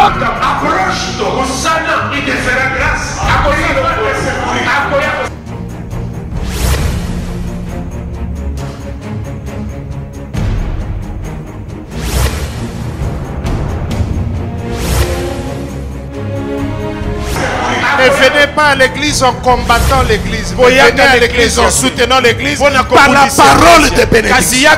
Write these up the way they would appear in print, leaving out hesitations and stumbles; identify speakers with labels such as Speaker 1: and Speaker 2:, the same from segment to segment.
Speaker 1: Approche-toi. Il te fera grâce.
Speaker 2: Ne venez pas à l'église en combattant l'église. Venez à l'église en soutenant l'église par la parole de bénédiction.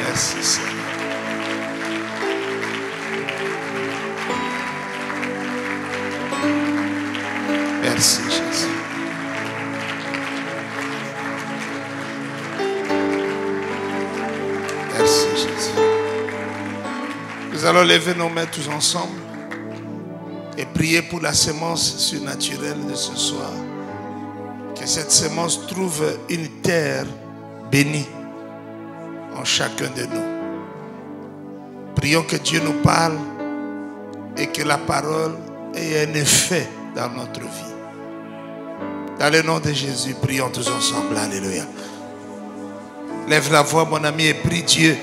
Speaker 2: Merci Seigneur. Merci Jésus. Merci Jésus. Nous allons lever nos mains tous ensemble et prier pour la semence surnaturelle de ce soir. Que cette semence trouve une terre bénie en chacun de nous. Prions que Dieu nous parle et que la parole ait un effet dans notre vie. Dans le nom de Jésus, prions tous ensemble. Alléluia. Lève la voix, mon ami, et prie Dieu.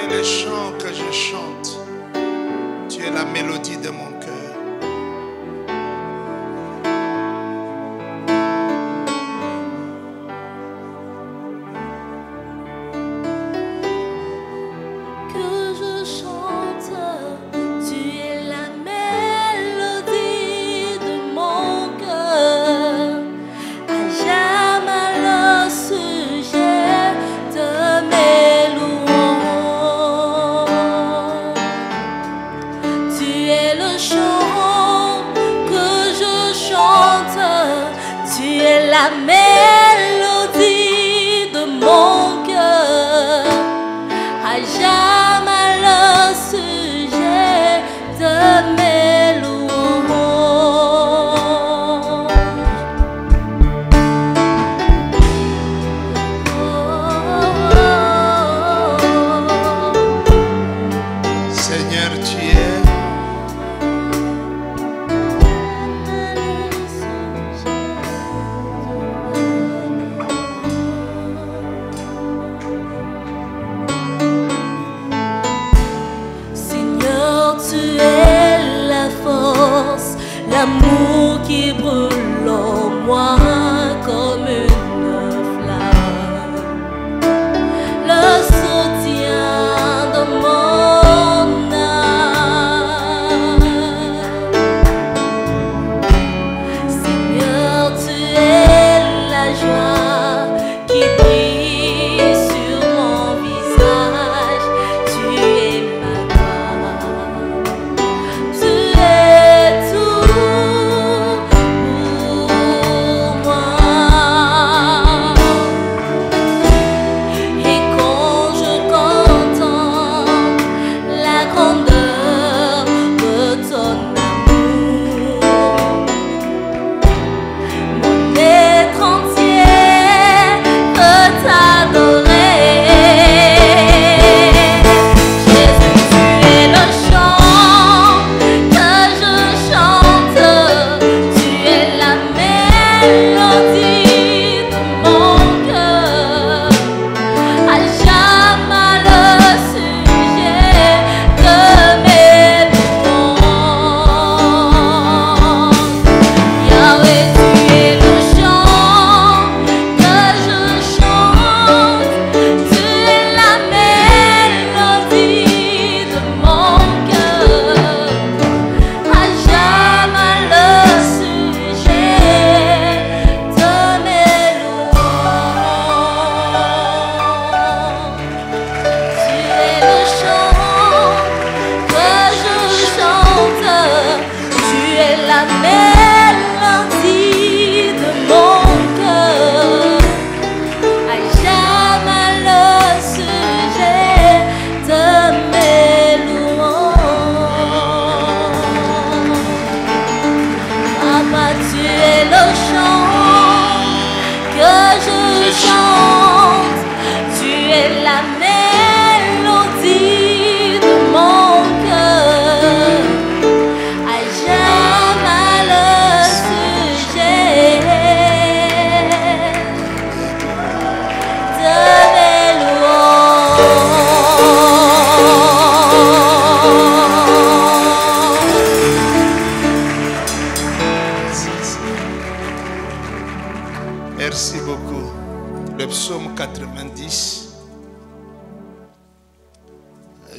Speaker 2: Le chant que je chante, tu es la mélodie de mon cœur.
Speaker 3: Que je chante, tu es la mélodie de mon cœur. À jamais le sujet de mes louanges. Tu es le chant que je chante, tu es la mélodie de mon cœur. À jamais le sujet de mes louanges.
Speaker 2: Seigneur, tu es
Speaker 3: Seigneur, tu es la force, l'amour qui brûle en moi comme une flamme, le soutien de mon âme. Seigneur, tu es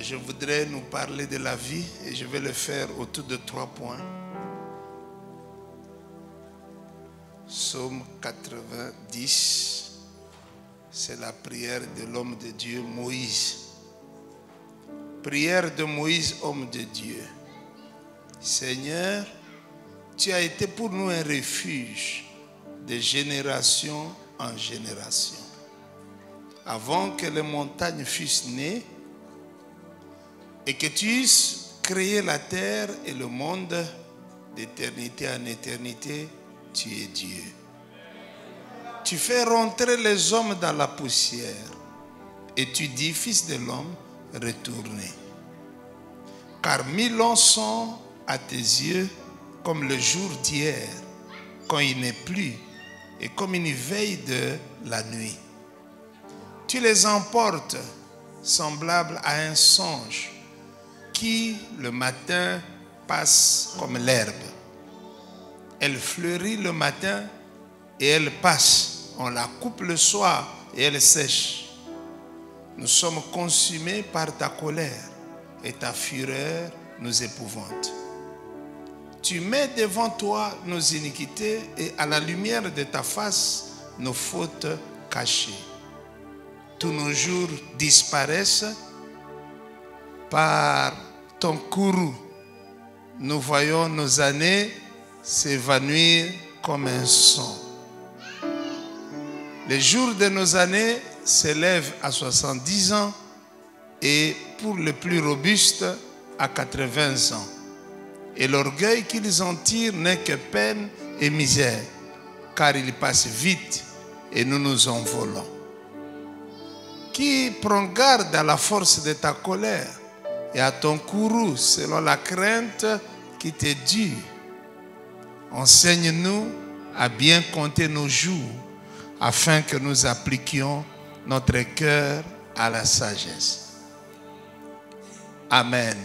Speaker 2: je voudrais nous parler de la vie et je vais le faire autour de 3 points. Psaume 90, c'est la prière de l'homme de Dieu, Moïse. Prière de Moïse, homme de Dieu. Seigneur, tu as été pour nous un refuge de génération en génération. Avant que les montagnes fussent nées et que tu eusses créé la terre et le monde, d'éternité en éternité, tu es Dieu. Tu fais rentrer les hommes dans la poussière et tu dis, Fils de l'homme, retournez. Car 1000 ans sont à tes yeux comme le jour d'hier, quand il n'est plus, et comme une veille de la nuit. Tu les emportes semblables à un songe qui, le matin, passe comme l'herbe. Elle fleurit le matin et elle passe. On la coupe le soir et elle sèche. Nous sommes consumés par ta colère et ta fureur nous épouvante. Tu mets devant toi nos iniquités et à la lumière de ta face nos fautes cachées. Tous nos jours disparaissent par ton courroux. Nous voyons nos années s'évanouir comme un son. Les jours de nos années s'élèvent à 70 ans et pour le plus robuste à 80 ans. Et l'orgueil qu'ils en tirent n'est que peine et misère, car il passe vite et nous nous envolons. Qui prend garde à la force de ta colère et à ton courroux selon la crainte qui t'est due. Enseigne-nous à bien compter nos jours afin que nous appliquions notre cœur à la sagesse. Amen.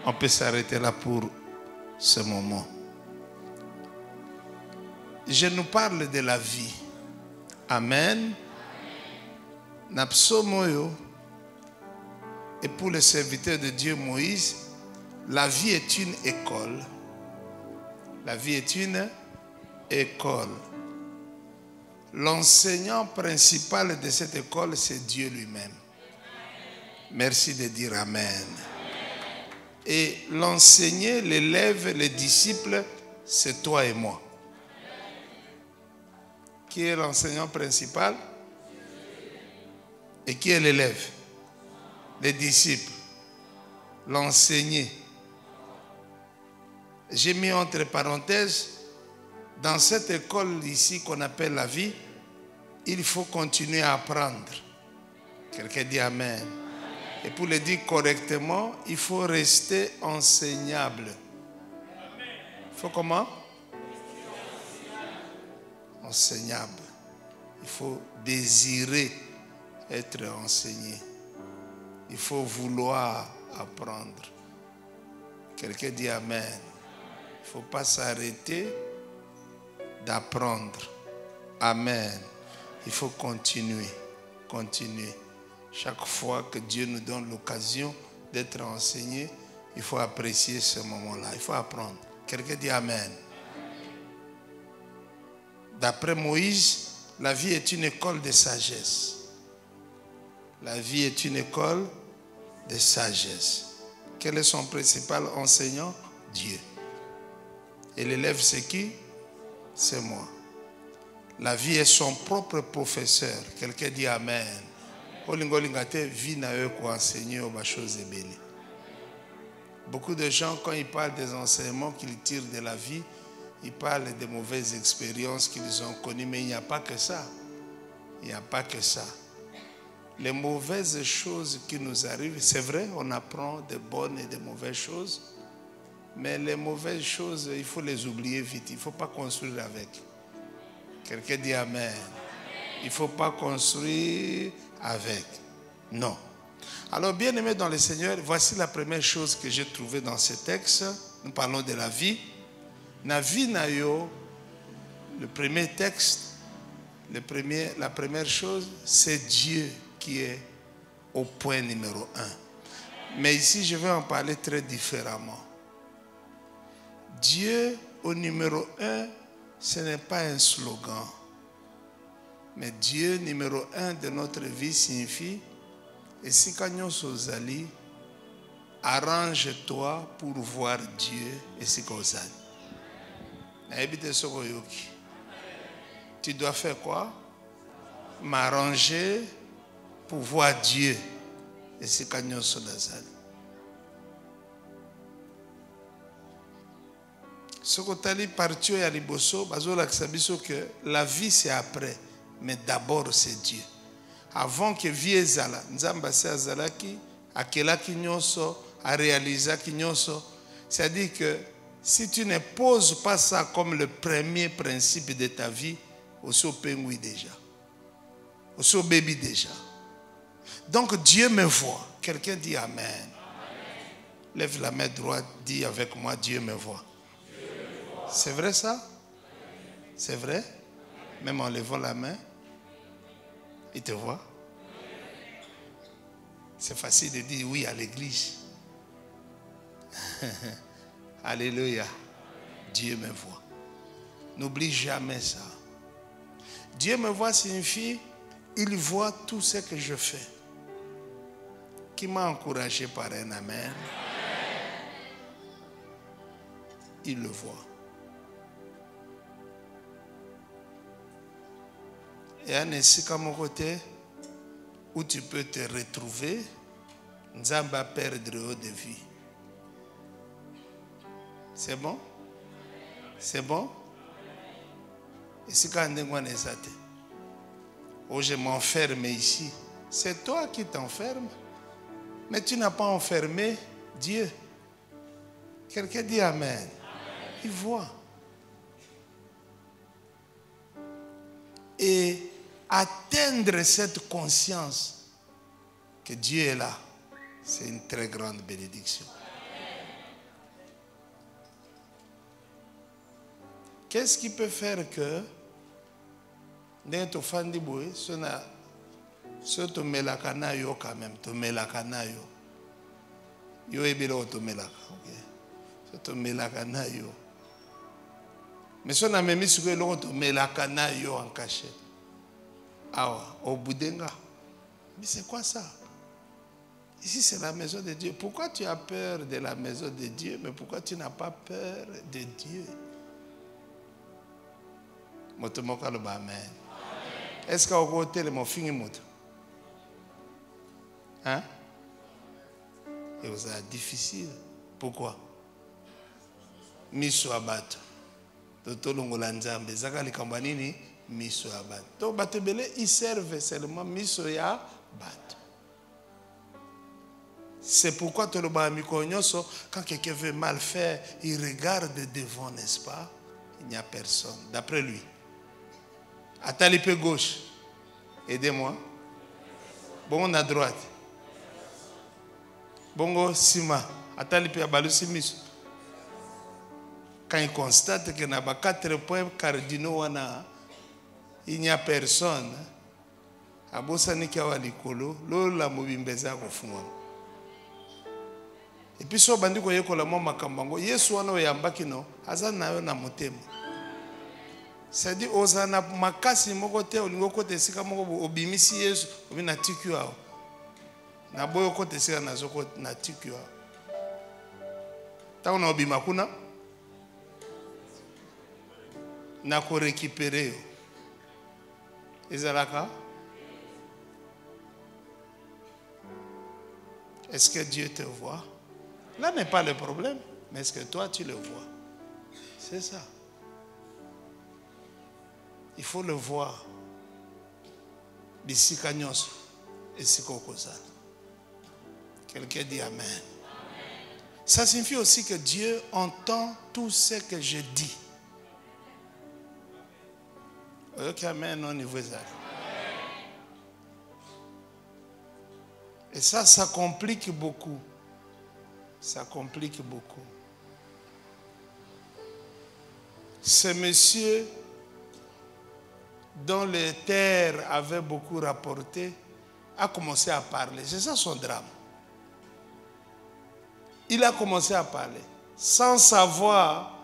Speaker 2: On peut s'arrêter là pour ce moment. Je nous parle de la vie. Amen. Napsomoyo. Et pour le serviteur de Dieu Moïse, la vie est une école. La vie est une école. L'enseignant principal de cette école, c'est Dieu lui-même. Merci de dire Amen. Et l'enseigner, l'élève, les disciples, c'est toi et moi. Qui est l'enseignant principal? Et qui est l'élève? Les disciples. L'enseigner. J'ai mis entre parenthèses, dans cette école ici qu'on appelle la vie, il faut continuer à apprendre. Quelqu'un dit Amen. Et pour le dire correctement, il faut rester enseignable. Il faut comment? Enseignable. Il faut désirer être enseigné. Il faut vouloir apprendre. Quelqu'un dit Amen. Il ne faut pas s'arrêter d'apprendre. Amen. Il faut continuer. Continuer. Chaque fois que Dieu nous donne l'occasion d'être enseigné, il faut apprécier ce moment-là. Il faut apprendre. Quelqu'un dit Amen. D'après Moïse, la vie est une école de sagesse. La vie est une école de sagesse. Quel est son principal enseignant? Dieu. Et l'élève, c'est qui? C'est moi. La vie est son propre professeur. Quelqu'un dit Amen. Beaucoup de gens, quand ils parlent des enseignements qu'ils tirent de la vie, ils parlent des mauvaises expériences qu'ils ont connues, mais il n'y a pas que ça. Il n'y a pas que ça. Les mauvaises choses qui nous arrivent, c'est vrai, on apprend de bonnes et de mauvaises choses, mais les mauvaises choses, il faut les oublier vite. Il ne faut pas construire avec. Quelqu'un dit Amen. Il ne faut pas construire avec. Non. Alors, bien-aimés dans le Seigneur, voici la première chose que j'ai trouvée dans ce texte. Nous parlons de la vie. La vie nayo, le premier texte, la première chose, c'est Dieu qui est au point numéro 1. Mais ici, je vais en parler très différemment. Dieu, au numéro 1, ce n'est pas un slogan. Mais Dieu, numéro 1 de notre vie, signifie et si Kanyo Sozali, arrange-toi pour voir Dieu et si Kozali. Tu dois faire quoi? M'arranger pour voir Dieu et si Kanyo Sozali. Ce que tu as dit partout à Liboso, que la vie c'est après, mais d'abord c'est Dieu. Avant que vie ezala, nzamba se azalaki, akelaki nyonso, a réalisaki nyonso. C'est-à-dire que si tu ne poses pas ça comme le premier principe de ta vie, aussi au pengui déjà, aussi au bébé déjà. Donc Dieu me voit. Quelqu'un dit Amen. Amen. Lève la main droite, dis avec moi, Dieu me voit. C'est vrai ça? C'est vrai? Même en levant la main, il te voit? C'est facile de dire oui à l'église. Alléluia. Dieu me voit. N'oublie jamais ça. Dieu me voit signifie, il voit tout ce que je fais. Qui m'a encouragé par un amen? Il le voit. Et un ainsi qu'à mon côté, où tu peux te retrouver, Nzamba perdre haut de vie. C'est bon? C'est bon? Et si quand oh, je m'enferme ici, c'est toi qui t'enfermes. Mais tu n'as pas enfermé Dieu. Quelqu'un dit Amen. Amen. Il voit. Et atteindre cette conscience que Dieu est là, c'est une très grande bénédiction. Qu'est-ce qui peut faire que dans ton fan de boy, ce to melakana yo quand même, to melakana yo, yo ebelo to melaka, ok, ce to melakana yo. Mais si on a même mis sur le to melakana yo en cachette. Ah, au Boudenga. Mais c'est quoi ça? Ici, c'est la maison de Dieu. Pourquoi tu as peur de la maison de Dieu, mais pourquoi tu n'as pas peur de Dieu? Amen. Est-ce qu'au côté de mon fini moto? Hein? Et vous êtes difficile. Pourquoi? Miso abato. Totolongola nzambe. Zakali kambanini. Miso ya bato. Donc, batebele, ils servent seulement miso ya bato. C'est pourquoi tout le quand quelqu'un veut mal faire, il regarde devant, n'est-ce pas? Il n'y a personne. D'après lui. Atalipe gauche. Aidez-moi. Bon, à droite. Bongo sima. Atalipe abalusi miso. Quand il constate qu'il n'y a pas 4 points cardinaux, il n'y a personne. Et puis so bandi ko yekola mo makambango Yesu wana oyambaki no aza nayo na motema. C'est-à-dire ozana makasi moko te olingo ko tesika moko obimisi Yesu obina tiku awo. Na boyo ko tesika na zoko na tiku awo. Ta ona obima kuna na ko récupérer yo. Ezalaka? Est-ce que Dieu te voit? Là n'est pas le problème, mais est-ce que toi tu le vois? C'est ça. Il faut le voir. Quelqu'un dit Amen. Amen. Ça signifie aussi que Dieu entend tout ce que je dis. Ok, Amen, au niveau ça. Et ça complique beaucoup. Ça complique beaucoup. Ce monsieur dont les terres avaient beaucoup rapporté a commencé à parler. C'est ça son drame. il a commencé à parler sans savoir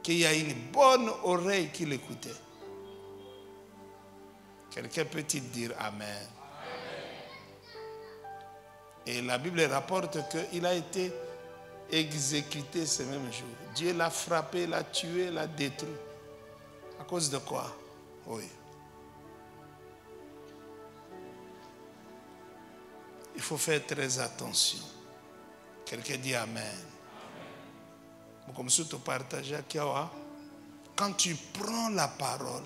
Speaker 2: qu'il y a une bonne oreille qui l'écoutait. Quelqu'un peut-il dire Amen? Et la Bible rapporte qu'il a été exécuté ce même jour. Dieu l'a frappé, l'a tué, l'a détruit. À cause de quoi? Oui. Il faut faire très attention. Quelqu'un dit Amen. Comme ça, tu partages, quand tu prends la parole,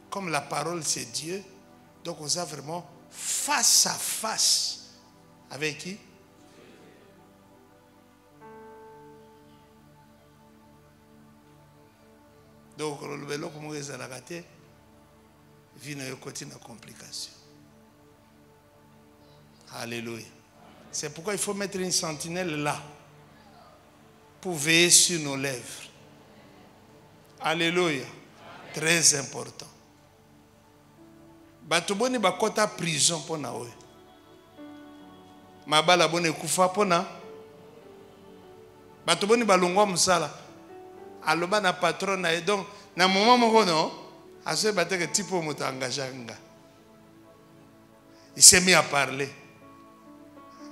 Speaker 2: comme la parole c'est Dieu, donc on a vraiment face à face avec qui? Donc le vélo comme vous avez raté, vient à côté de complication. Alléluia. C'est pourquoi il faut mettre une sentinelle là pour veiller sur nos lèvres. Alléluia. Très important. Batoboni bakota prison pour na oe. Mabala bone kufa pona. Batoboni balongwa musala. Aloba na patron na et donc na moment moko non, aso bateke tipo moto engaganga. Il s'est mis à parler.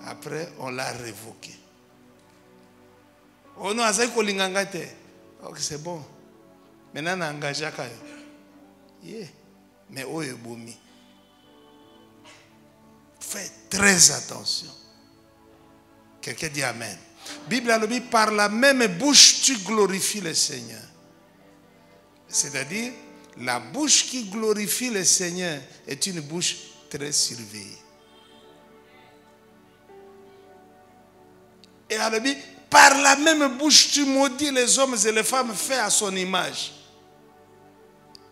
Speaker 2: Après, on l'a révoqué. Oh non, ça y est, ok, c'est bon. Maintenant, on a engagé. Yeah. Mais oh, il est boumi. Faites très attention. Quelqu'un dit Amen. Bible a dit, par la même bouche, tu glorifies le Seigneur. C'est-à-dire, la bouche qui glorifie le Seigneur est une bouche très surveillée. Et elle dit, par la même bouche, tu maudis les hommes et les femmes faits à son image.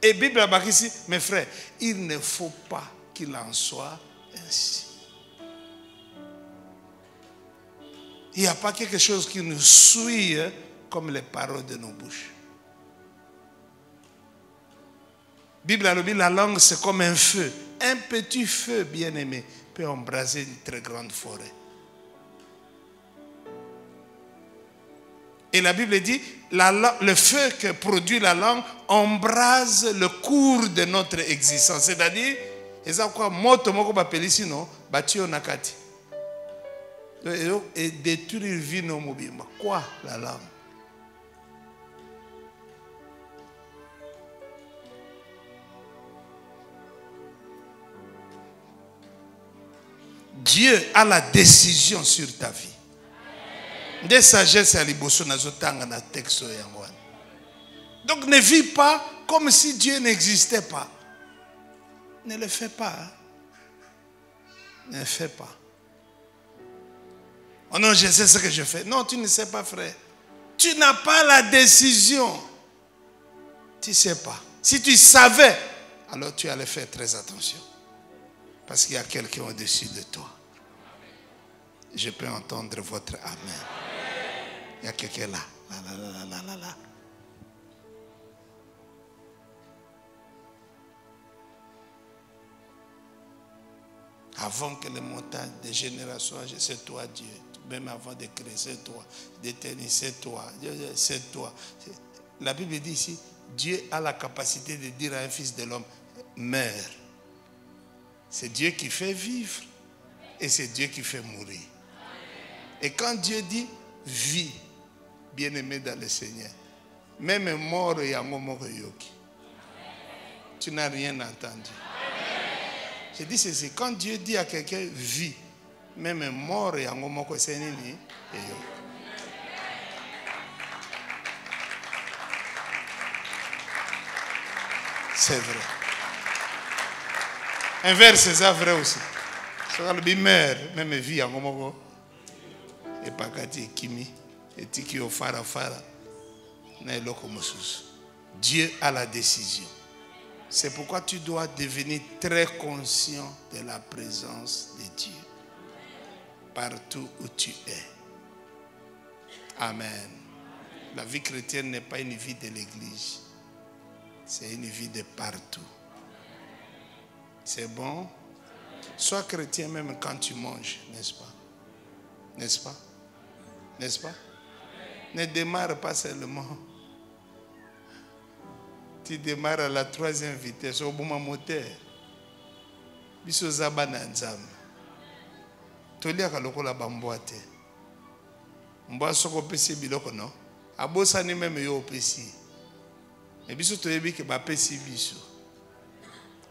Speaker 2: Et la Bible a dit ici, mes frères, il ne faut pas qu'il en soit ainsi. Il n'y a pas quelque chose qui nous suit comme les paroles de nos bouches. La Bible a dit, la langue c'est comme un feu. Un petit feu, bien aimé, peut embraser une très grande forêt. Et la Bible dit, le feu que produit la langue embrase le cours de notre existence. C'est-à-dire, et détruire vie nos mobiles. Quoi, la langue? Dieu a la décision sur ta vie. Des sagesse à liboso nazotanga na texte yangwan. Donc ne vis pas comme si Dieu n'existait pas. Ne le fais pas. Hein? Ne le fais pas. Oh non, je sais ce que je fais. Non, tu ne sais pas, frère. Tu n'as pas la décision. Tu ne sais pas. Si tu savais, alors tu allais faire très attention. Parce qu'il y a quelqu'un au-dessus de toi. Je peux entendre votre Amen. Il y a quelqu'un là. Là. Avant que les montagnes des générations, c'est toi Dieu. Même avant de créer, c'est toi. D'éternel, c'est toi. C'est toi. La Bible dit ici, Dieu a la capacité de dire à un fils de l'homme, meurs. C'est Dieu qui fait vivre et c'est Dieu qui fait mourir. Et quand Dieu dit vie, bien-aimé dans le Seigneur, même mort et yoki, tu n'as rien entendu. Je dis ceci, quand Dieu dit à quelqu'un vie, même mort et c'est nini. C'est vrai. Inverse, c'est vrai aussi. Sur le mère, même vie en gomoko. Et pas kati kimi. Et tiki au fara. Dieu a la décision. C'est pourquoi tu dois devenir très conscient de la présence de Dieu. Partout où tu es. Amen. La vie chrétienne n'est pas une vie de l'église. C'est une vie de partout. C'est bon? Sois chrétien même quand tu manges, n'est-ce pas? N'est-ce pas? N'est-ce pas? Ne démarre pas seulement. Tu démarres à la 3e vitesse au bon moteur. Biso zabana nzambe. Toliaka lokola bamboate. Mboa soko pesi biloko no. Abosa ni même yo pesi. Mais biso toyebi ke ba pesi biso.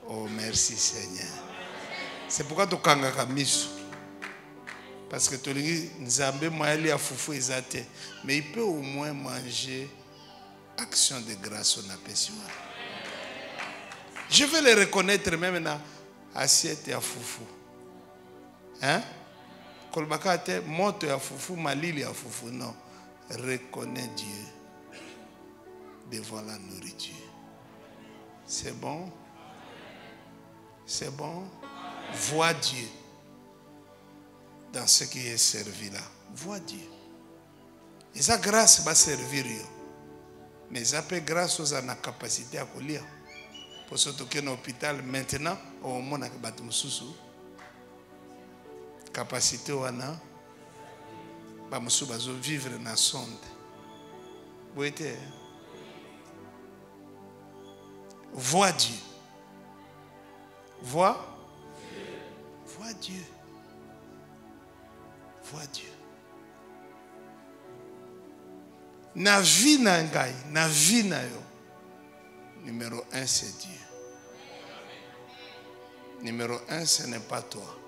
Speaker 2: Oh merci Seigneur. C'est pourquoi tu kangaka miso. Parce que tolingi nzambe moyali ya fufu ezate. Mais il peut au moins manger action de grâce on appelle ça. Je vais les reconnaître même dans assiette ya fufu. Hein? Kolbaka te moto ya fufu, malili ya fufu, non. Reconnais Dieu devant la nourriture. C'est bon? C'est bon? Vois Dieu dans ce qui est servi là. Vois Dieu. Et sa grâce va servir. Mais ça peut grâce aux la capacité à lire. Pour se toquer dans l'hôpital maintenant, au moment où on capacité wana ba musu bazo vivre na sonde. Boite. Vois Dieu. Vois Dieu. Vois Dieu. Na vie na ngai, na vie na yo. Numéro 1 c'est Dieu. Numéro 1 ce n'est pas toi.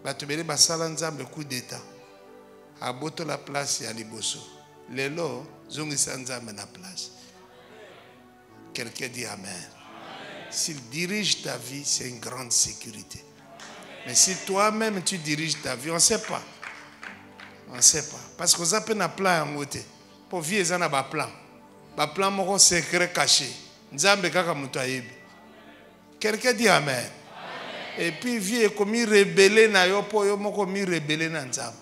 Speaker 2: Batubele basala nzambe coup d'état. Aboto la place ya liboso. Lelo zongisa nzambe na place. Quelqu'un dit amen. S'il dirige ta vie, c'est une grande sécurité. Mais si toi-même tu diriges ta vie, on ne sait pas. On ne sait pas. Parce que vous avez un plan en côté. Pour vivre, vous avez un plan. Un plan moko secret caché. Nzambe kaka mutu ayebi. Quelqu'un dit amen. Et puis vie comme rebelle na yo po yo moko mi rebelle na nzambe.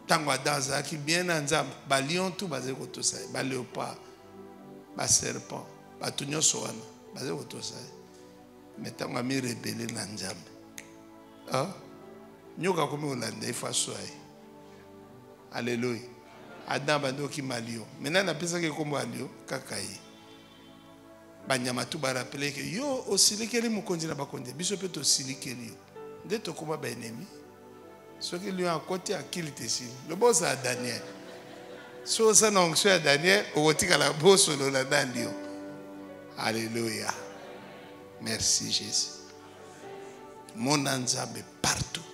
Speaker 2: Tango danza ki bien na nzambe, ba lion tout basé ko to ça, ba léopard, ba serpent, ba tunyo soana, basé ko to ça. Mais tango mi rebelle na nzambe. Ah? Nyoka komi olanda ifa soai. Alléluia. Adam bando ki malio. Maintenant na pesa ke kombo alio kakai. Banyama tu ba rappeler que yo osilikeli mukonzi na bakonde. Biso pe to silikeli yo. Nde to koma ba ennemi. Ce qui lui a côté à qui il était ici. Le boss à Daniel. So ça non à Daniel au tika la boss le la dandio. Alléluia. Merci Jésus. Mon anzabe partout.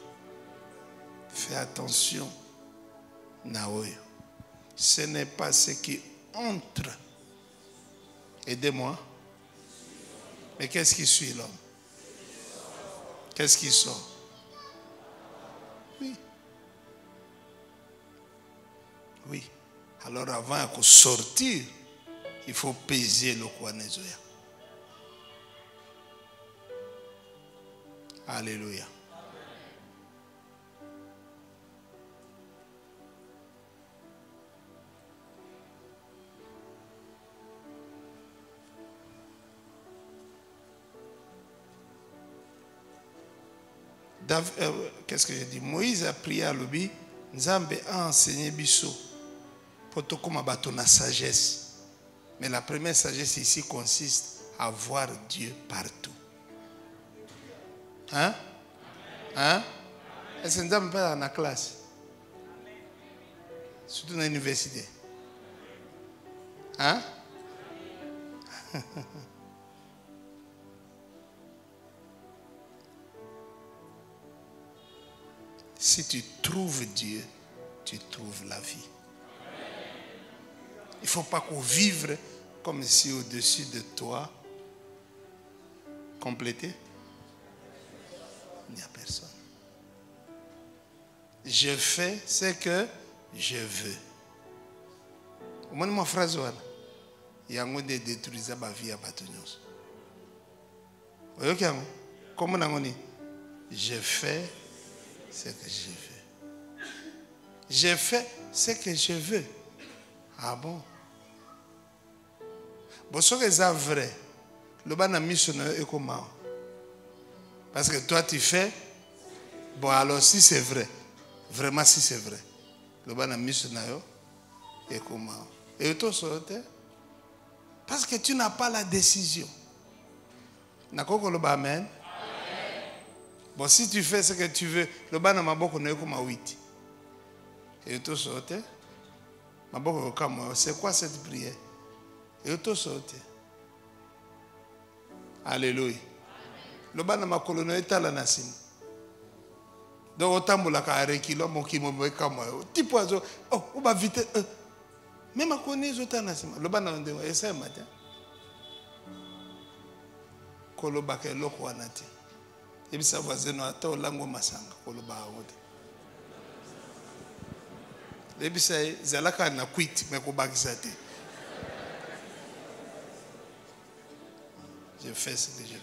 Speaker 2: Fais attention. Naoyo. Ce n'est pas ce qui entre. Aidez-moi. Mais qu'est-ce qui suit l'homme? Qu'est-ce qui sort? Oui. Oui. Alors avant de sortir, il faut peser le Kwanezoya. Alléluia. Qu'est-ce que j'ai dit? Moïse a prié à l'obi. Nzambe a enseigné biso pour tout comme abato na sagesse. Mais la première sagesse ici consiste à voir Dieu partout. Hein? Hein? Est-ce que Nzambe peut dans la classe? Surtout dans l'université. Hein? Si tu trouves Dieu, tu trouves la vie. Il ne faut pas qu'on vive comme si au-dessus de toi, complété, il n'y a personne. Je fais ce que je veux. Au moins, ma phrase, il y a un de détruire ma vie à Batonios. Vous voyez comment on dit? Je fais ce que je veux. Je fais ce que je veux. Ah bon? Bon, ce que c'est vrai, le ban a mis son est comment? Parce que toi tu fais, bon alors si c'est vrai, Vraiment, si c'est vrai. Le ban a mis sur Nayo. Et comment? Et tout sorte. Parce que tu n'as pas la décision. Nakoko le amen. Bon, si tu fais ce que tu veux, le ban a maboko na comme 8. Et tout sorte. Maboko comme c'est quoi cette prière? Et tout sorte. Alléluia. Le ban a makolo na etala na sim. Donc autant que la carrière qui l'a moqué moi comme type oiseau oh on va vite même à connaître autant na sim. Le ban a ndé essaye matin. Koloba ke loko wanati. Et bisa voisin ata olango masanga koloba wote. Et bisa zalaka na quit mais ko bakisa te. Je fais ce que je veux.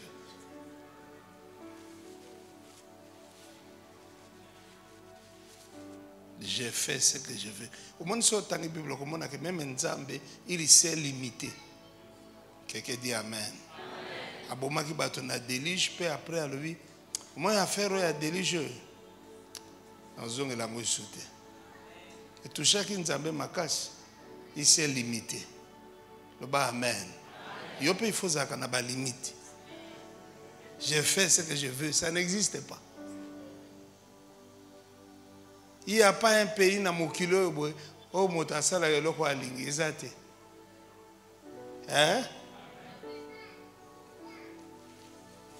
Speaker 2: Je fais ce que je veux. Au monde sur la Bible, comme on a que même Nzambe, il s'est limité. Quelqu'un dit Amen. Aboma qui bat on a délige, puis après à lui, moi affaire à délige. En zone la mouille sauté. Et tout chacun Nzambe makas, il s'est limité. Le bas Amen. Il faut ça qu'on a pas limite. Je fais ce que je veux, ça n'existe pas. Il n'y a pas un pays dans mon kilo où motasala yolo kwa lingi zate. Hein?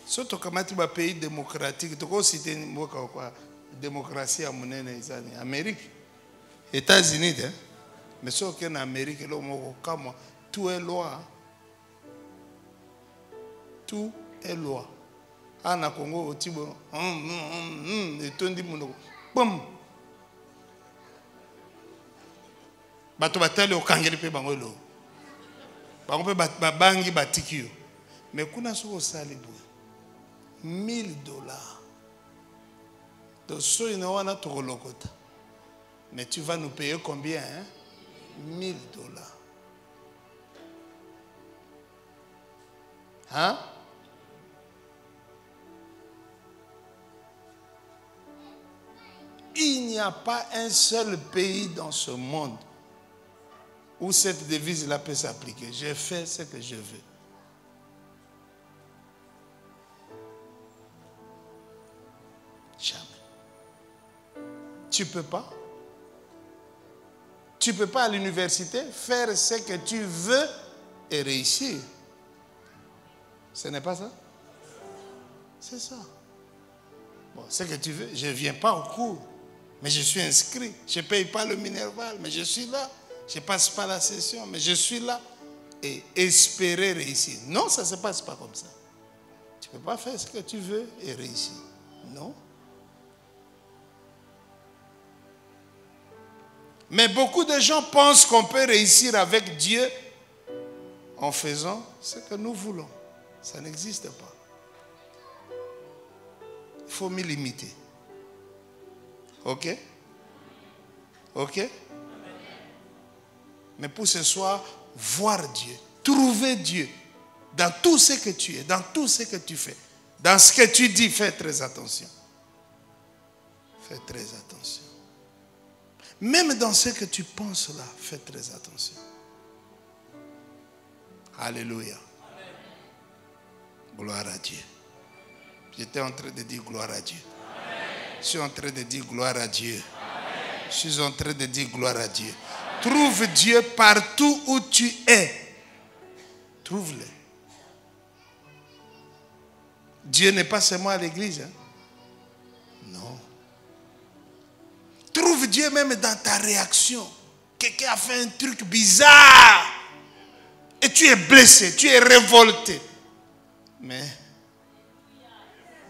Speaker 2: Surtout comme tu vas pays démocratique, tu peux citer quoi démocratie à monnaie izani Amérique, États-Unis, hein? Mais sauf qu'en Amérique là comme tout est loi. Tout est loi. En Congo au Tibo, et tout dit mon bam. Bato batale okangeli pe bango lo. Bango pe bangi batikio. Mais kuna soko sali bo. $1000. Donc so ina wana tokolokota. Mais tu vas nous payer combien hein? $1000. Hein? Il n'y a pas un seul pays dans ce monde où cette devise-là peut s'appliquer. Je fais ce que je veux. Jamais. Tu ne peux pas. Tu ne peux pas à l'université faire ce que tu veux et réussir. Ce n'est pas ça? C'est ça. Bon, ce que tu veux, je ne viens pas au cours, mais je suis inscrit. Je ne paye pas le Minerval, mais je suis là. Je ne passe pas la session, mais je suis là. Et espérer réussir. Non, ça ne se passe pas comme ça. Tu ne peux pas faire ce que tu veux et réussir. Non. Mais beaucoup de gens pensent qu'on peut réussir avec Dieu en faisant ce que nous voulons. Ça n'existe pas. Il faut m'y limiter. Ok? Ok? Mais pour ce soir, voir Dieu, trouver Dieu dans tout ce que tu es, dans tout ce que tu fais, dans ce que tu dis, fais très attention. Fais très attention. Même dans ce que tu penses là, fais très attention. Alléluia. Gloire à Dieu. J'étais en train de dire gloire à Dieu. Je suis en train de dire gloire à Dieu. Je suis en train de dire gloire à Dieu. Trouve Dieu partout où tu es. Trouve-le. Dieu n'est pas seulement à l'église. Hein? Non. Trouve Dieu même dans ta réaction. Quelqu'un a fait un truc bizarre. Et tu es blessé, tu es révolté. Mais,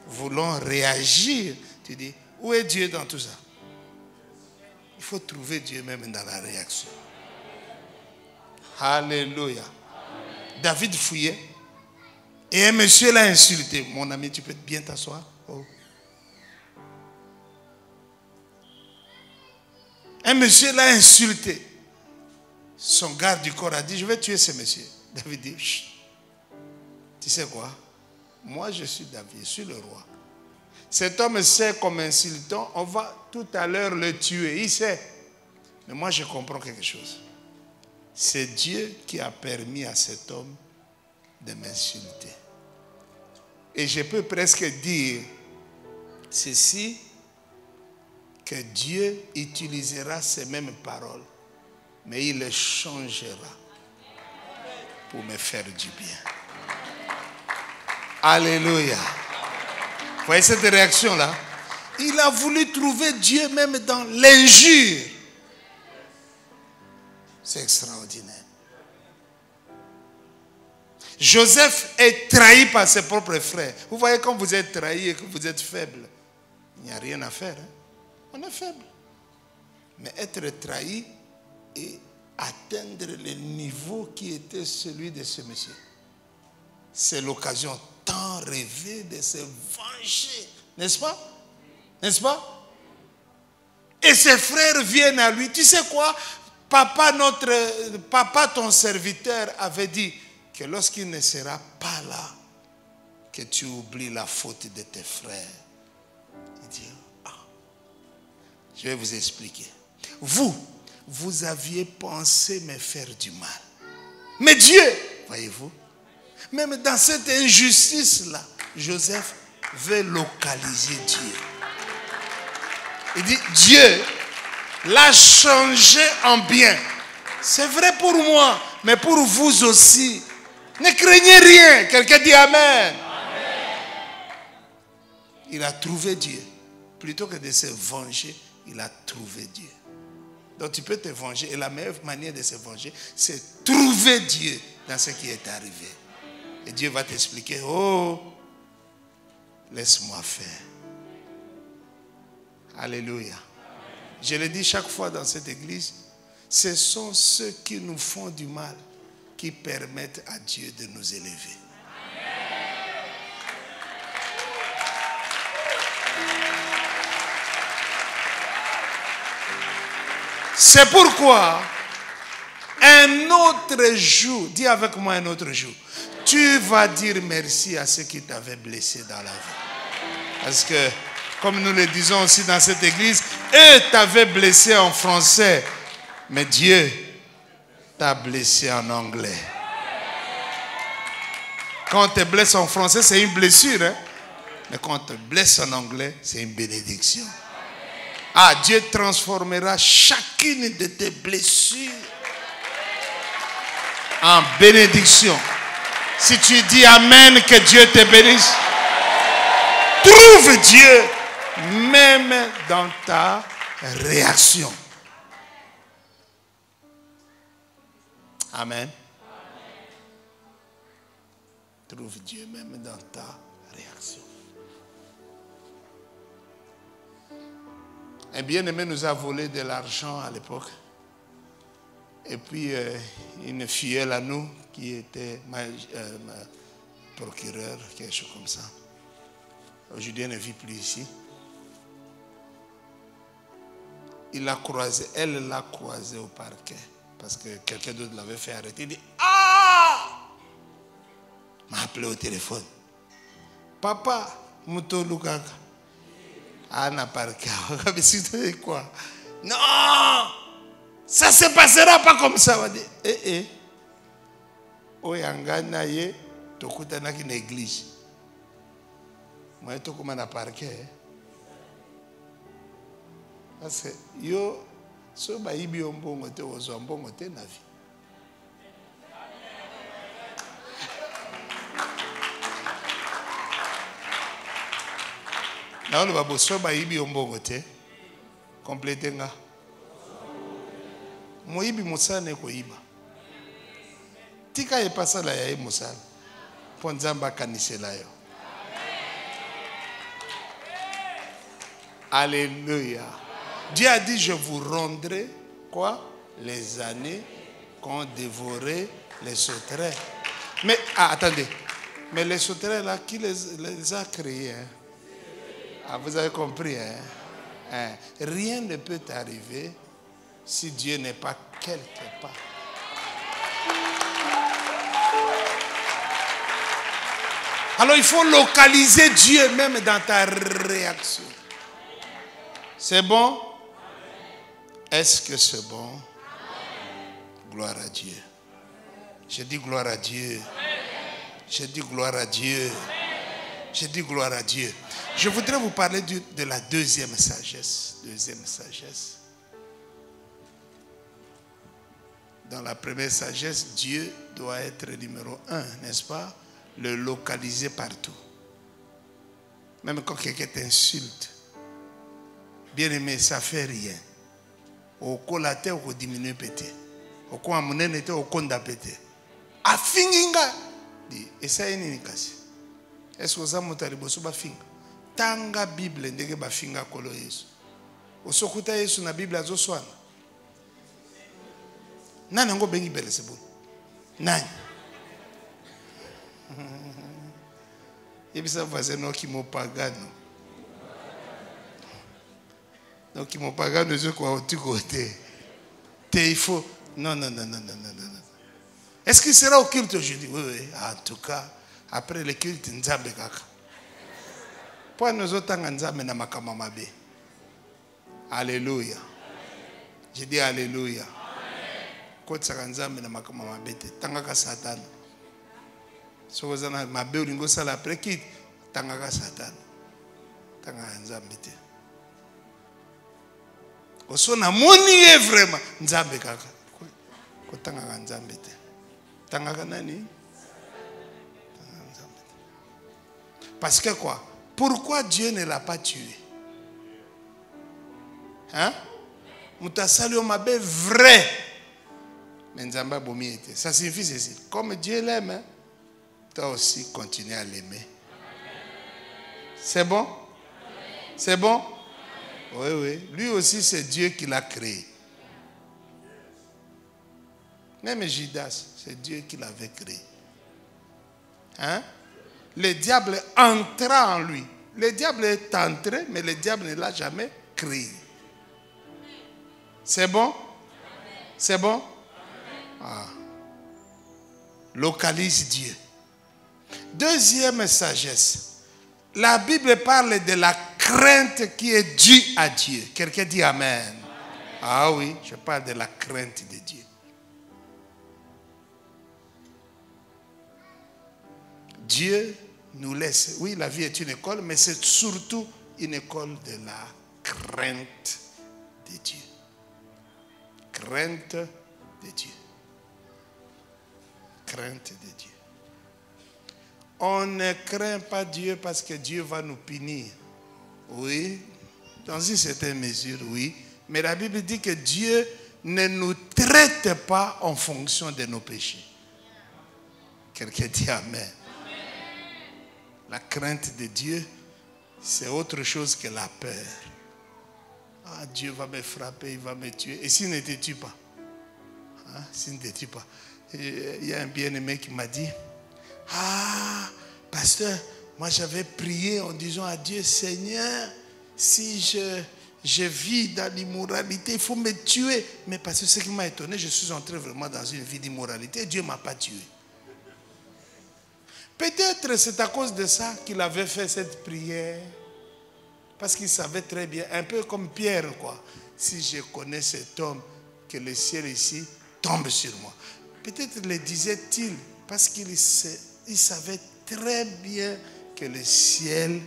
Speaker 2: voulant réagir, tu dis, où est Dieu dans tout ça? Il faut trouver Dieu même dans la réaction. Alléluia. David fouillait. Et un monsieur l'a insulté. Mon ami, tu peux bien t'asseoir? Oh. Un monsieur l'a insulté. Son garde du corps a dit, je vais tuer ce monsieur. David dit, chut. Tu sais quoi? Moi, je suis David, je suis le roi. Cet homme sait comme insultant, on va tout à l'heure le tuer. Il sait. Mais moi, je comprends quelque chose. C'est Dieu qui a permis à cet homme de m'insulter. Et je peux presque dire ceci, que Dieu utilisera ces mêmes paroles, mais il les changera pour me faire du bien. Alléluia. Vous voyez cette réaction-là? Il a voulu trouver Dieu même dans l'injure. C'est extraordinaire. Joseph est trahi par ses propres frères. Vous voyez, quand vous êtes trahi et que vous êtes faible, il n'y a rien à faire. Hein? On est faible. Mais être trahi et atteindre le niveau qui était celui de ce monsieur, c'est l'occasion tant rêvée de se venger. N'est-ce pas? N'est-ce pas? Et ses frères viennent à lui. Tu sais quoi? Papa, ton serviteur, avait dit que lorsqu'il ne sera pas là, que tu oublies la faute de tes frères. Il dit, je vais vous expliquer. Vous aviez pensé me faire du mal. Mais Dieu, voyez-vous, même dans cette injustice-là, Joseph veut localiser Dieu. Il dit, Dieu l'a changé en bien. C'est vrai pour moi, mais pour vous aussi. Ne craignez rien. Quelqu'un dit Amen. Amen. Il a trouvé Dieu. Plutôt que de se venger, il a trouvé Dieu. Donc tu peux te venger. Et la meilleure manière de se venger, c'est trouver Dieu dans ce qui est arrivé. Et Dieu va t'expliquer, oh, laisse-moi faire. Alléluia. Je le dis chaque fois dans cette église, ce sont ceux qui nous font du mal qui permettent à Dieu de nous élever. C'est pourquoi un autre jour, dis avec moi un autre jour, tu vas dire merci à ceux qui t'avaient blessé dans la vie. Parce que, comme nous le disons aussi dans cette église, eux t'avaient blessé en français, mais Dieu t'a blessé en anglais. Quand on te blesse en français, c'est une blessure. Hein? Mais quand on te blesse en anglais, c'est une bénédiction. Ah, Dieu transformera chacune de tes blessures en bénédiction. Si tu dis Amen, que Dieu te bénisse. Trouve Dieu même dans ta réaction. Amen. Trouve Dieu même dans ta réaction. Un bien-aimé nous a volé de l'argent à l'époque. Et puis, une filleule à nous, qui était ma procureure, quelque chose comme ça. Aujourd'hui, elle ne vit plus ici. Il l'a croisé, elle l'a croisé au parquet. Parce que quelqu'un d'autre l'avait fait arrêter. Il dit, ah! Il m'a appelé au téléphone. Papa, Muto Lukaka. Anna Parka. C'est quoi? Non! Ça ne se passera pas comme ça. On va dire, Oyangana ye, tokutana ki na église. Moi, je suis na parquet. Parce que yo, so ba ibi ombongo te ozo ombongo te na vie. Na on va bosso ba ibi ombongo te. Compléter nga. Moibi musane ko iba. Tika e pasala ya e musane. Ponzamba kanisela yo. Alléluia. Dieu a dit, je vous rendrai quoi? Les années qu'ont dévoré les sauterelles. Mais, attendez. Mais les sauterelles là, qui les a créés? Hein? Ah, vous avez compris, hein? Rien ne peut arriver si Dieu n'est pas quelque part. Alors il faut localiser Dieu même dans ta réaction. C'est bon? Est-ce que c'est bon? Gloire à Dieu. Je dis gloire à Dieu. Je dis gloire à Dieu. Je dis gloire à Dieu. Je voudrais vous parler de la deuxième sagesse. Deuxième sagesse. Dans la première sagesse, Dieu doit être numéro 1, n'est-ce pas? Le localiser partout. Même quand quelqu'un t'insulte, bien aimé, ça ne fait rien. Au colate, au diminue pété. Au quoi amounen était au konda pété. A finginga. Dit, et ça est une kasi. Est-ce que ça m'a dit, bosso ba finga? Tanga Bible ndenge ba finga kolo Yesu. Osokuta Yesu na Bible azo swana. Nani ngo bengi Belzebul? Nani? Ebisa fazer no que mo pagano. No que mo pagano je quoi tu côté. Il faut non. Est-ce qu'il sera au culte aujourd'hui? Oui. En tout cas, après le culte nzambe kaka. Pour nous autres nzambe na makama mabe. Alléluia. Je dis alléluia. Kotsaka nzambe na makama mabe te. Tangaka Satan. Sokozana mabe ulingo sala après kit tangaka Satan. Tangaka nzambe te. Osona moni vraiment nzambe kaka. Ko tangaka nzambe te. Tangaka nani? Parce que quoi? Pourquoi Dieu ne l'a pas tué? Hein? Moutasali mabe vrai. Mais nzamba bomi était. Ça signifie ceci. Comme Dieu l'aime, hein? Toi aussi continue à l'aimer. C'est bon? C'est bon? Oui. Lui aussi, c'est Dieu qui l'a créé. Même Judas, c'est Dieu qui l'avait créé. Hein? Le diable entra en lui. Le diable est entré, mais le diable ne l'a jamais créé. C'est bon? C'est bon? Ah. Localise Dieu. Deuxième sagesse. La Bible parle de la crainte qui est due à Dieu. Quelqu'un dit Amen. Ah oui, je parle de la crainte de Dieu. Dieu nous laisse. Oui, la vie est une école, mais c'est surtout une école de la crainte de Dieu. Crainte de Dieu. Crainte de Dieu. On ne craint pas Dieu parce que Dieu va nous punir. Oui, dans une certaine mesure, oui. Mais la Bible dit que Dieu ne nous traite pas en fonction de nos péchés. Quelqu'un dit Amen. La crainte de Dieu, c'est autre chose que la peur. Ah, Dieu va me frapper, il va me tuer. Et s'il ne te tue pas? Hein? S'il ne te tue pas. Il y a un bien-aimé qui m'a dit, ah, pasteur, moi j'avais prié en disant à Dieu, Seigneur, si je vis dans l'immoralité, il faut me tuer. Mais parce que ce qui m'a étonné, je suis entré vraiment dans une vie d'immoralité. Dieu ne m'a pas tué. Peut-être c'est à cause de ça qu'il avait fait cette prière. Parce qu'il savait très bien, un peu comme Pierre, quoi. Si je connais cet homme, que le ciel ici tombe sur moi. Peut-être le disait-il parce qu'il savait très bien que le ciel.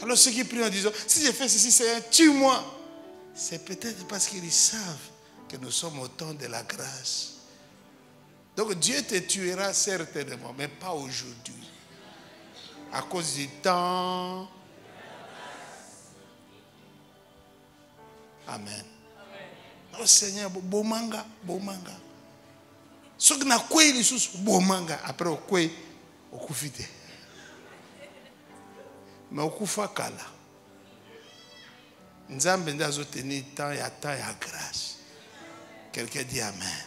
Speaker 2: Alors ceux qui prient en disant, si je fais ceci, Seigneur, tue-moi. C'est peut-être parce qu'ils savent que nous sommes au temps de la grâce. Donc Dieu te tuera certainement, mais pas aujourd'hui. À cause du temps. Amen. Oh Seigneur, bomanga. Ce que na kwe li sous bomanga après au kwe au kufite. Mais au kufa kala. Nzambe ndazo tenir temps ya grâce. Quelqu'un dit Amen.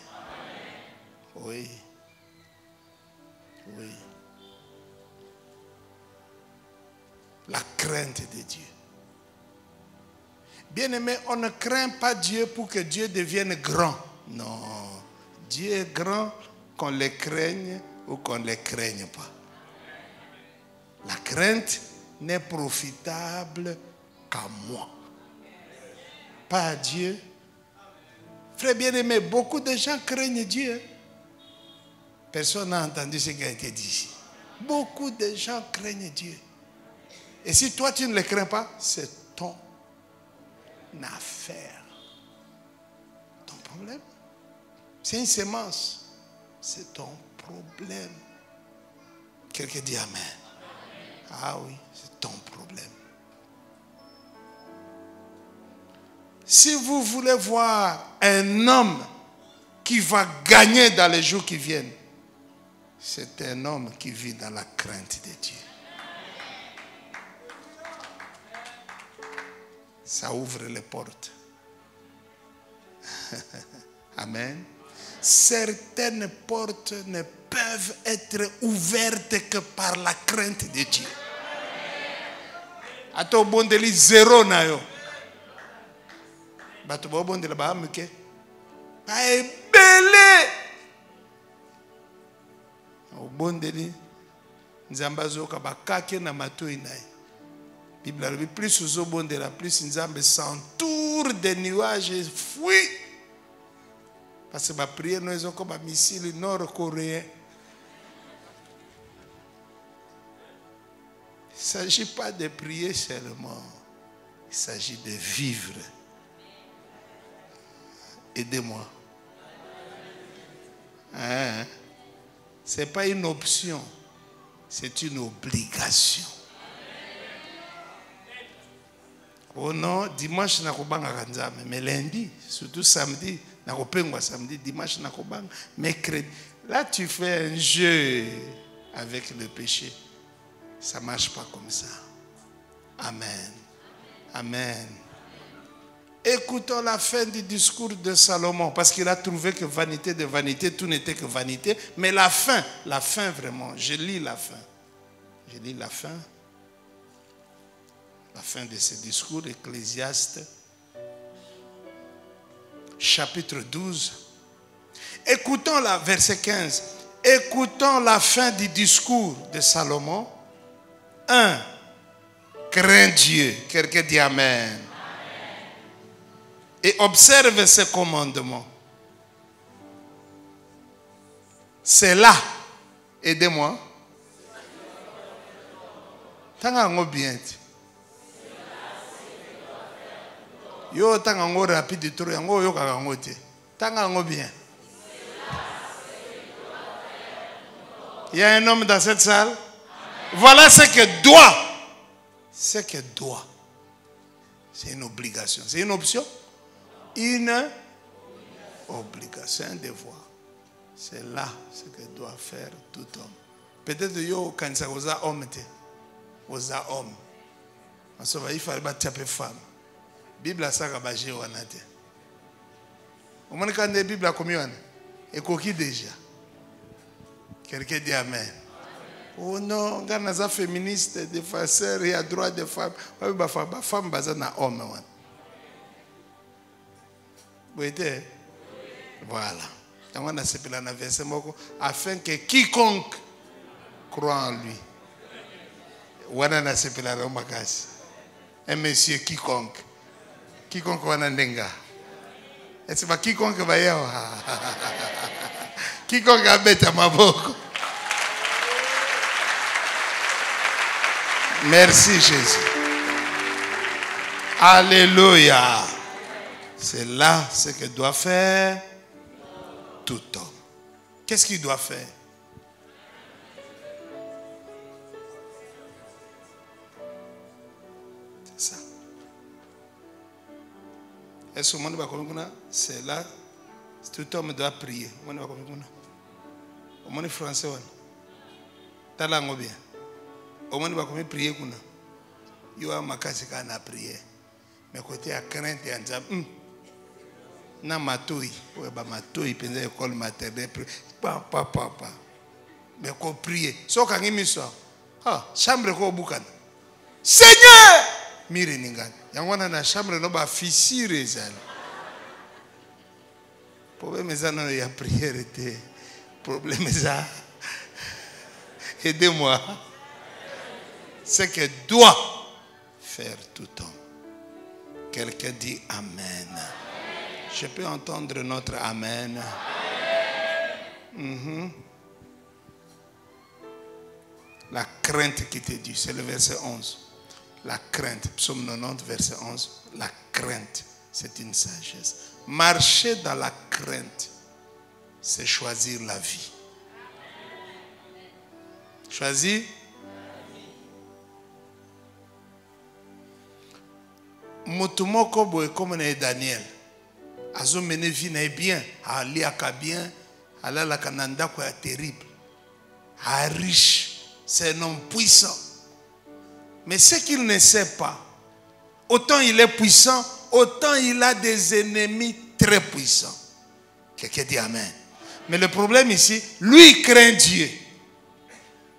Speaker 2: Oui. La crainte de Dieu. Bien-aimé, on ne craint pas Dieu pour que Dieu devienne grand. Non. Dieu est grand, qu'on le craigne ou qu'on ne les craigne pas. La crainte n'est profitable qu'à moi, pas à Dieu. Frère bien-aimé, beaucoup de gens craignent Dieu. Personne n'a entendu ce qui a été dit ici. Beaucoup de gens craignent Dieu. Et si toi tu ne le crains pas, c'est ton affaire. Ton problème. C'est une sémence. C'est ton problème. Quelqu'un dit Amen. Ah oui, c'est ton problème. Si vous voulez voir un homme qui va gagner dans les jours qui viennent, c'est un homme qui vit dans la crainte de Dieu. Ça ouvre les portes. Amen. Certaines portes ne peuvent être ouvertes que par la crainte de Dieu. Ato bondeli zéro na yo. Bato bo bondela ba amke. Ba ebele. O bondeli nzamba zoka ba kake na matoi na ye. Bible a dit plus aux bondela plus nzambe s'entoure des nuages et fuit. Parce que ma prière nous est comme un missile nord-coréen. Il ne s'agit pas de prier seulement. Il s'agit de vivre. Aidez-moi. Hein? Ce n'est pas une option. C'est une obligation. Oh non, dimanche, je ne mais lundi, surtout samedi, samedi, dimanche, mercredi. Là, tu fais un jeu avec le péché. Ça ne marche pas comme ça. Amen. Amen. Écoutons la fin du discours de Salomon, parce qu'il a trouvé que vanité de vanité, tout n'était que vanité. Mais la fin vraiment, je lis la fin. Je lis la fin. La fin de ce discours, Ecclésiaste, chapitre 12. Écoutons la verset 15. Écoutons la fin du discours de Salomon. 1. Crains Dieu. Quelqu'un dit Amen. Amen. Et observe ses commandements. C'est là. Aidez-moi. Tangango bien. Yo tangango rapide trop yango yo kagango te. Tangango bien. Il y a un homme dans cette salle. Voilà ce que doit. Ce que doit. C'est une obligation. C'est une option. Une obligation, un devoir. C'est là ce que doit faire tout homme. Peut-être yo quand ça vous a homme te. Vous a homme. On se va y faire battre femme. Bible a ça kabajé wanate. Au moins quand la Bible a combien? Et coquille déjà. Quelqu'un dit Amen. Oh non, quand on a féministe, des fasseurs, il y a droit des femmes. Les femmes basées na homme. Vous voyez? Voilà. On a sepelé dans verset afin que quiconque croit en lui. On a sepelé dans un monsieur quiconque. Quiconque wana ndenga. Est-ce pas quiconque va y avoir? Quiconque a bête à ma bouche. Merci Jésus. Alléluia. C'est là ce que doit faire tout homme. Qu'est-ce qu'il doit faire? C'est ça. Est-ce que c'est là, tout homme doit prier. Au monde français, talango bien. Au monde va prier kuna. Yo a makasi kana prier. Mais côté à crainte et anzam. Na matoi, ouais ba matoi penza école maternelle. Pa. Mais ko prier. So kangi miso. Ah, chambre ko bukana. Seigneur! Mire ningani. Yangwana na chambre no ba fissure ezali. Problème ça non ya prière était. Problème ça. Aidez-moi. Ce que doit faire tout homme. Quelqu'un dit Amen. Je peux entendre notre Amen. La crainte qui te dit, c'est le verset 11. La crainte, psaume 90, verset 11. La crainte, c'est une sagesse. Marcher dans la crainte, c'est choisir la vie. Choisir. Motumoko boy comme Daniel. Azo mené vie n'est bien, ali akabien, ala la kananda quoi terrible. A riche, c'est un homme puissant. Mais ce qu'il ne sait pas, autant il est puissant, autant il a des ennemis très puissants. Quelqu'un dit Amen. Mais le problème ici, lui il craint Dieu.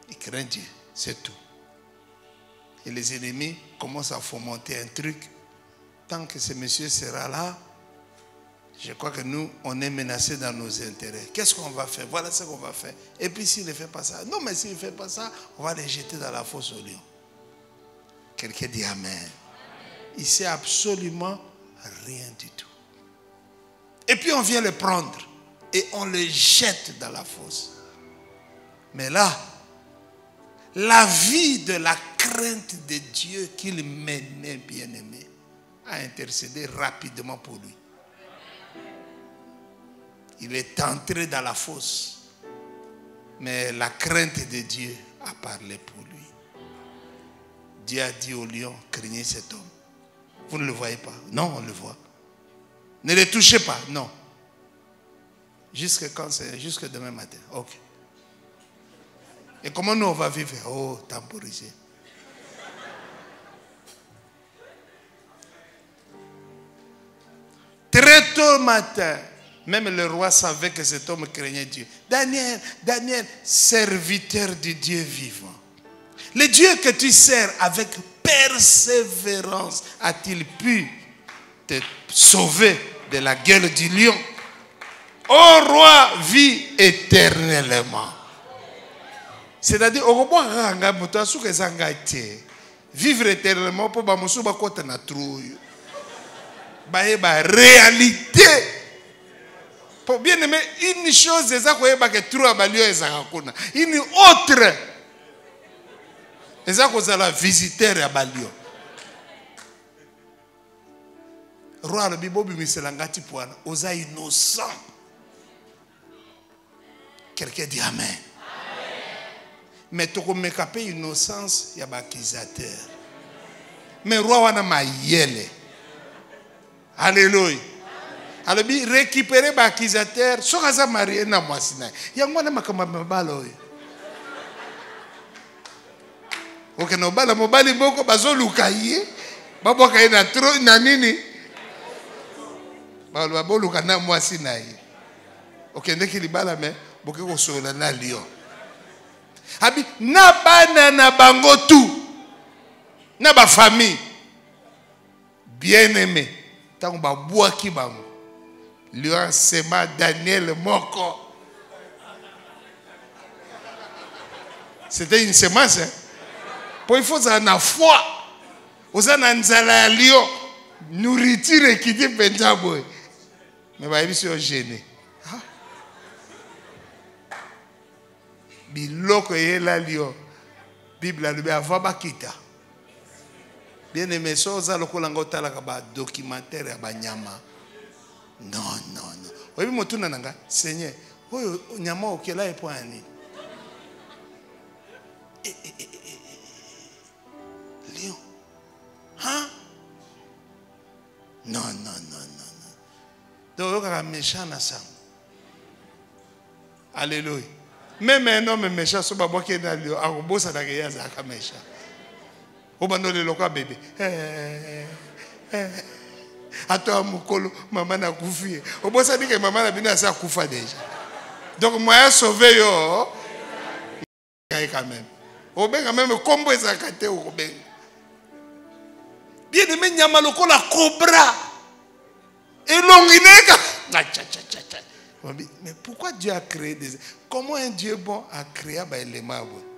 Speaker 2: Il craint Dieu, c'est tout. Et les ennemis commencent à fomenter un truc. Tant que ce monsieur sera là, je crois que nous, on est menacés dans nos intérêts. Qu'est-ce qu'on va faire? Voilà ce qu'on va faire. Et puis s'il ne fait pas ça, non mais s'il ne fait pas ça, on va les jeter dans la fosse au lion. Quelqu'un dit Amen. Il ne sait absolument rien du tout. Et puis on vient le prendre et on le jette dans la fosse. Mais là, la vie de la crainte de Dieu qu'il menait, bien-aimé, a intercédé rapidement pour lui. Il est entré dans la fosse, mais la crainte de Dieu a parlé pour lui. Dieu a dit au lion, craignez cet homme. Vous ne le voyez pas? Non, on le voit. Ne le touchez pas? Non. Jusque quand c'est? Jusque demain matin. Ok. Et comment nous on va vivre? Oh, temporisé. Très tôt matin, même le roi savait que cet homme craignait Dieu. Daniel, Daniel, serviteur du Dieu vivant. Le Dieu que tu sers avec persévérance a-t-il pu te sauver de la gueule du lion? Ô roi, vis éternellement. C'est-à-dire, vivre éternellement pour que réalité. Pour bien aimer, une chose, c'est ça une autre. C'est ça qu'on a visiter à Balio. Roi le Bibo bimiselangati poana, osa innocent. Quelqu'un dit Amen. Mais tu me capé innocence, il y a accusateur. Mais roi wana mayele. Alléluia. Alors récupérer l'accusateur, so kaza marié na mwasina. Yango na makamba mabalo. Ok, no bala mobali boko bazo lukaye. Babo kaye na tro na nini? Babo luka na mwasina ye. Ok, ndeki libala me boke ko sola na lion. Abi na bana na bango tout. Na ba famille. Bien aimé. Tant ba bois ki bango. Lion sema Daniel moko. C'était une semence. Hein? Pour il faut ça na foi. Oza na nzala ya lion. Nourriture qui dit penjabo. Mais ba biso gêné. Biloko yela lion. Bible a le avant bakita. Bien aimé, ça oza lokola ngotala ka ba documentaire ya banyama. Non, non, non. Oui, motuna nanga, Seigneur, oyo nyama okela epoani. Lion. Hein? Non, non, non, non, non. Donc, il y a un méchant dans ça. Alléluia. Même un homme méchant, si on qui est dans le lion, on va se faire un méchant. On va nous le faire bébé. Attends, mukolo, maman a coupé. On va se dire que maman a bien assez coupé déjà. Donc, moi, je sauvé yo. Quand même. On va quand même combo ça kate au ben. Bien aimé, nyama loko la cobra. Et longineka. Mais pourquoi Dieu a créé des... Comment un Dieu bon a créé les éléments?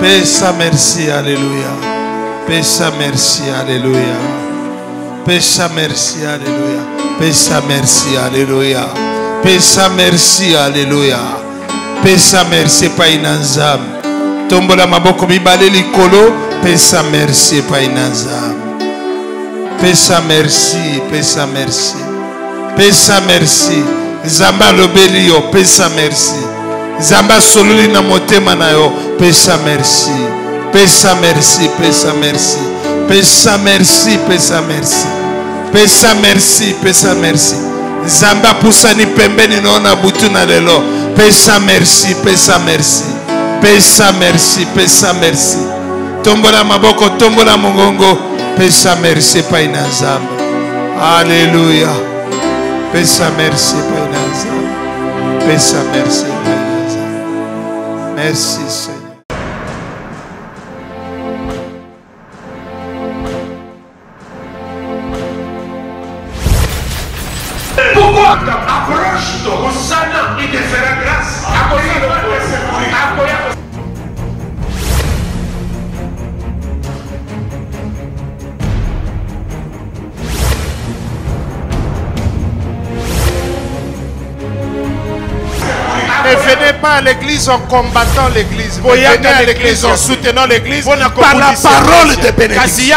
Speaker 2: Pesa merci, alléluia. Pesa merci, alléluia. Pesa merci, alléluia. Pesa merci, alléluia. Pesa merci, alléluia. Pesa merci, painazam. Tombola maboko mibale likolo. Pesa merci, painazam. Pesa merci, pesa merci. Pesa merci. Zamba lobelio, pesa merci. Zamba soluli na motema na yo, pesa merci. Pesa merci, pesa merci. Pesa merci, pesa merci. Pesa merci, pesa merci. Zamba pusani pembeni nona butu na lelo. Pesa merci, pesa merci. Pesa merci, pesa merci. Tombola maboko, tombola mongongo. Pesa merci, paina zamba. Alléluia. Pesa merci, paina zamba. Pesa merci, paina zamba. Merci, Seigneur.
Speaker 1: Pourquoi approche-toi, Hosanna, il te fera grâce.
Speaker 2: Ne venez pas à l'église en combattant l'église. Venez à l'église en soutenant l'église par la parole de bénédiction.